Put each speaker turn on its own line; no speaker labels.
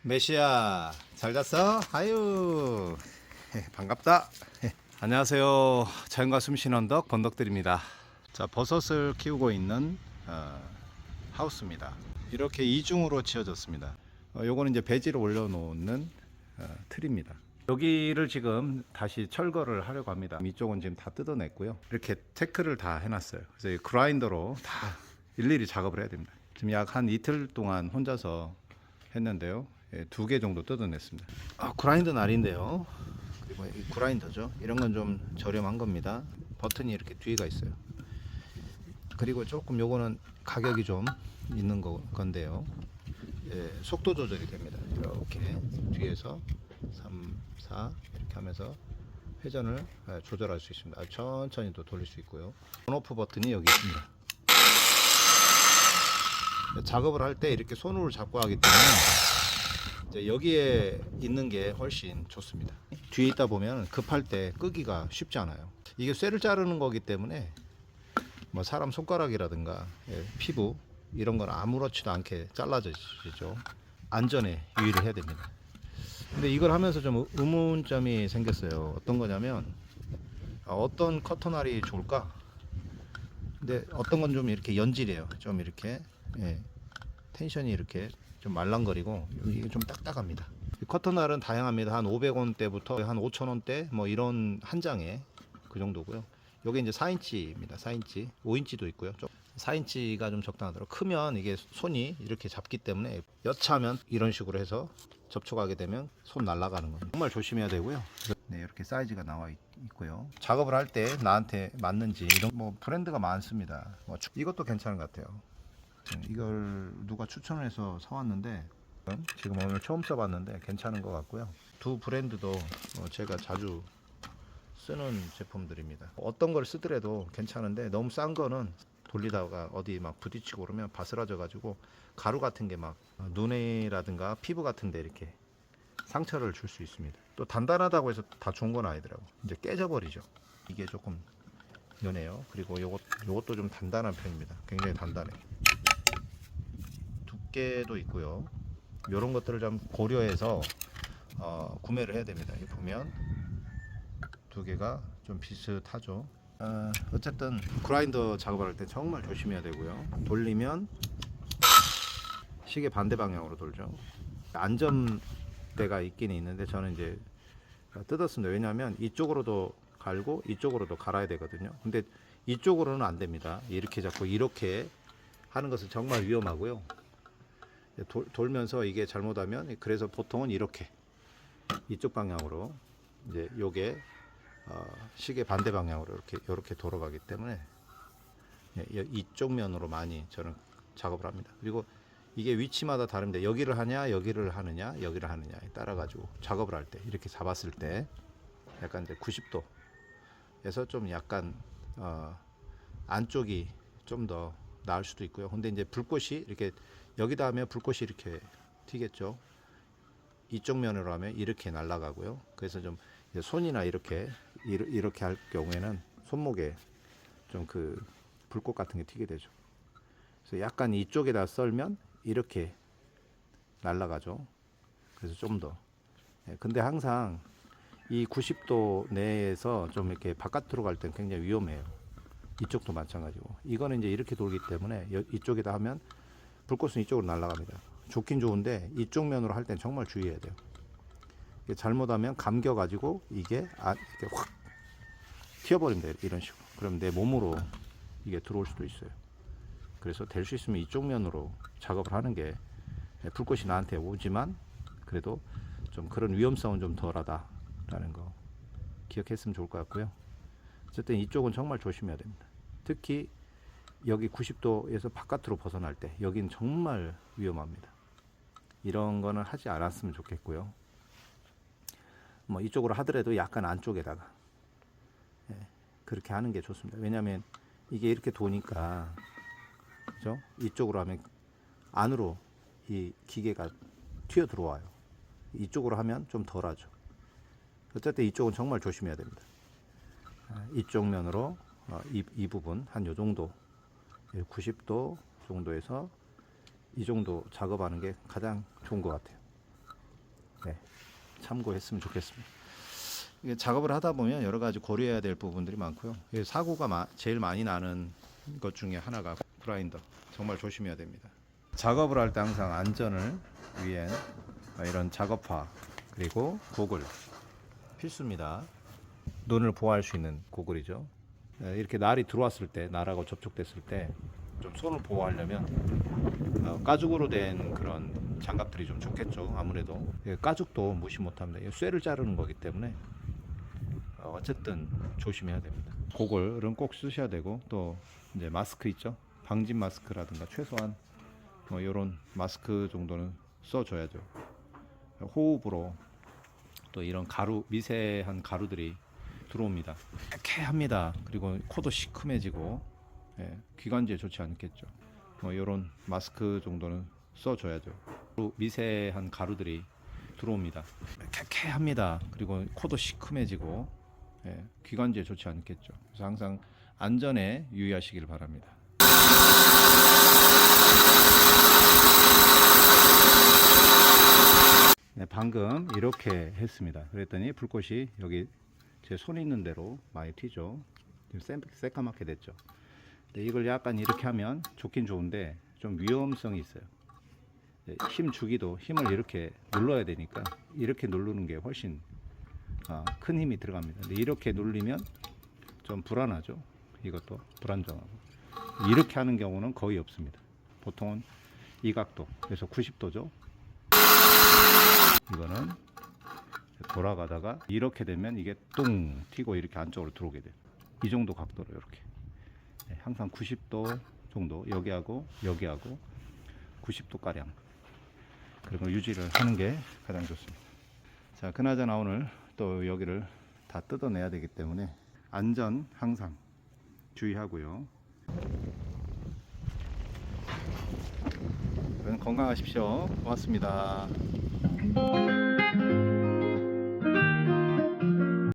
메시야, 잘 잤어? 아유, 반갑다. 안녕하세요. 자연과 숨쉬는 언덕 번덕들입니다. 자, 버섯을 키우고 있는 하우스입니다. 이렇게 이중으로 지어졌습니다. 요거는 이제 배지를 올려놓는 틀입니다. 여기를 지금 다시 철거를 하려고 합니다. 이쪽은 지금 다 뜯어냈고요. 이렇게 태클을 다 해놨어요. 그래서 이 그라인더로 다 일일이 작업을 해야 됩니다. 지금 약 한 이틀 동안 혼자서 했는데요. 예, 2개 정도 뜯어냈습니다. 그라인더 날인데요. 그리고 이 그라인더죠. 이런 건 좀 저렴한 겁니다. 버튼이 이렇게 뒤에가 있어요. 그리고 조금 요거는 가격이 좀 있는 건데요. 예, 속도 조절이 됩니다. 이렇게 뒤에서 3, 4 이렇게 하면서 회전을 조절할 수 있습니다. 천천히 또 돌릴 수 있고요. 온오프 버튼이 여기 있습니다. 작업을 할 때 이렇게 손으로 잡고 하기 때문에 이제 여기에 있는 게 훨씬 좋습니다. 뒤에 있다 보면 급할 때 끄기가 쉽지 않아요. 이게 쇠를 자르는 거기 때문에 뭐 사람 손가락이라든가 피부 이런 건 아무렇지도 않게 잘라지죠. 안전에 유의를 해야 됩니다. 근데 이걸 하면서 좀 의문점이 생겼어요. 어떤 거냐면 어떤 커터날이 좋을까? 근데 어떤 건 좀 이렇게 연질해요. 좀 이렇게 텐션이 이렇게 좀 말랑거리고 이게 좀 딱딱합니다. 커터날은 다양합니다. 한 500원대부터 한 5,000원대 뭐 이런 한 장에 그 정도고요. 여기 이제 4인치입니다. 4인치, 5인치도 있고요. 4인치가 좀 적당하더라고요. 크면 이게 손이 이렇게 잡기 때문에 여차하면 이런 식으로 해서 접촉하게 되면 손 날아가는 겁니다. 정말 조심해야 되고요. 네, 이렇게 사이즈가 나와 있고요. 작업을 할 때 나한테 맞는지 이런 뭐 브랜드가 많습니다. 이것도 괜찮은 것 같아요. 이걸 누가 추천을 해서 사왔는데 지금 오늘 처음 써봤는데 괜찮은 것 같고요. 두 브랜드도 제가 자주 쓰는 제품들입니다. 어떤 걸 쓰더라도 괜찮은데 너무 싼 거는 돌리다가 어디 막 부딪히고 그러면 바스라져 가지고 가루 같은 게 막 눈이라든가 피부 같은 데 이렇게 상처를 줄 수 있습니다. 또 단단하다고 해서 다 좋은 건 아니더라고. 이제 깨져버리죠. 이게 조금 연해요. 그리고 요것도 좀 단단한 편입니다. 굉장히 단단해. 두께도 있고요. 이런 것들을 좀 고려해서 구매를 해야 됩니다. 여기 보면 두 개가 좀 비슷하죠. 어쨌든 그라인더 작업을 할 때 정말 조심해야 되고요. 돌리면 시계 반대 방향으로 돌죠. 안전대가 있긴 있는데 저는 이제 뜯었습니다. 왜냐하면 이쪽으로도 갈고 이쪽으로도 갈아야 되거든요. 근데 이쪽으로는 안 됩니다. 이렇게 잡고 이렇게 하는 것은 정말 위험하고요. 돌면서 이게 잘못하면, 그래서 보통은 이렇게 이쪽 방향으로 이제 요게 시계 반대 방향으로 이렇게 돌아가기 때문에 이쪽 면으로 많이 저는 작업을 합니다. 그리고 이게 위치마다 다른데 여기를 하냐 여기를 하느냐에 따라 가지고 작업을 할 때 이렇게 잡았을 때 약간 이제 90도에서 좀 약간 안쪽이 좀 더 나을 수도 있고요. 근데 이제 불꽃이 이렇게 여기다 하면 불꽃이 이렇게 튀겠죠. 이쪽 면으로 하면 이렇게 날아가고요. 그래서 좀 손이나 이렇게 할 경우에는 손목에 좀 그 불꽃 같은 게 튀게 되죠. 그래서 약간 이쪽에다 썰면 이렇게 날아가죠. 그래서 좀 더. 근데 항상 이 90도 내에서 좀 이렇게 바깥으로 갈 때는 굉장히 위험해요. 이쪽도 마찬가지고. 이거는 이제 이렇게 돌기 때문에 이쪽에다 하면 불꽃은 이쪽으로 날아갑니다. 좋긴 좋은데 이쪽 면으로 할 땐 정말 주의해야 돼요. 잘못하면 감겨가지고 이게 이렇게 확 튀어버립니다. 이런 식으로. 그럼 내 몸으로 이게 들어올 수도 있어요. 그래서 될 수 있으면 이쪽 면으로 작업을 하는 게 불꽃이 나한테 오지만 그래도 좀 그런 위험성은 좀 덜하다라는 거 기억했으면 좋을 것 같고요. 어쨌든 이쪽은 정말 조심해야 됩니다. 특히 여기 90도에서 바깥으로 벗어날 때 여기는 정말 위험합니다. 이런 거는 하지 않았으면 좋겠고요. 뭐 이쪽으로 하더라도 약간 안쪽에다가 그렇게 하는 게 좋습니다. 왜냐하면 이게 이렇게 도니까 그죠? 이쪽으로 하면 안으로 이 기계가 튀어 들어와요. 이쪽으로 하면 좀 덜하죠. 어쨌든 이쪽은 정말 조심해야 됩니다. 이쪽 면으로 이 부분 한 요 정도 90도 정도에서 이 정도 작업하는 게 가장 좋은 것 같아요. 네, 참고했으면 좋겠습니다. 이게 작업을 하다 보면 여러 가지 고려해야 될 부분들이 많고요. 사고가 제일 많이 나는 것 중에 하나가 그라인더. 정말 조심해야 됩니다. 작업을 할 때 항상 안전을 위한 이런 작업화 그리고 고글 필수입니다. 눈을 보호할 수 있는 고글이죠. 이렇게 날이 들어왔을 때, 날하고 접촉됐을 때 좀 손을 보호하려면 가죽으로 된 그런 장갑들이 좀 좋겠죠. 아무래도 가죽도 무시 못합니다. 쇠를 자르는 거기 때문에 어쨌든 조심해야 됩니다. 고글은 꼭 쓰셔야 되고, 또 이제 마스크 있죠. 방진 마스크라든가 최소한 뭐 이런 마스크 정도는 써줘야죠. 호흡으로 또 이런 가루, 미세한 가루들이 들어옵니다. 쾌합니다. 그리고 코도 시큼해지고, 기관지에 좋지 않겠죠. 뭐 이런 마스크 정도는 써줘야죠. 미세한 가루들이 들어옵니다. 쾌합니다. 그리고 코도 시큼해지고, 기관지에 좋지 않겠죠. 그래서 항상 안전에 유의하시길 바랍니다. 네, 방금 이렇게 했습니다. 그랬더니 불꽃이 여기 제 손이 있는 대로 많이 튀죠. 지금 새까맣게 됐죠. 근데 이걸 약간 이렇게 하면 좋긴 좋은데 좀 위험성이 있어요. 힘 주기도 힘을 이렇게 눌러야 되니까 이렇게 누르는 게 훨씬 큰 힘이 들어갑니다. 근데 이렇게 눌리면 좀 불안하죠. 이것도 불안정하고. 이렇게 하는 경우는 거의 없습니다. 보통은 이 각도, 그래서 90도죠. 이거는 돌아가다가 이렇게 되면 이게 뚱 튀고 이렇게 안쪽으로 들어오게 돼요. 이 정도 각도로 이렇게. 항상 90도 정도, 여기하고 여기하고 90도 가량 그런 걸 유지를 하는 게 가장 좋습니다. 자, 그나저나 오늘 또 여기를 다 뜯어내야 되기 때문에 안전 항상 주의하고요. 건강하십시오. 고맙습니다.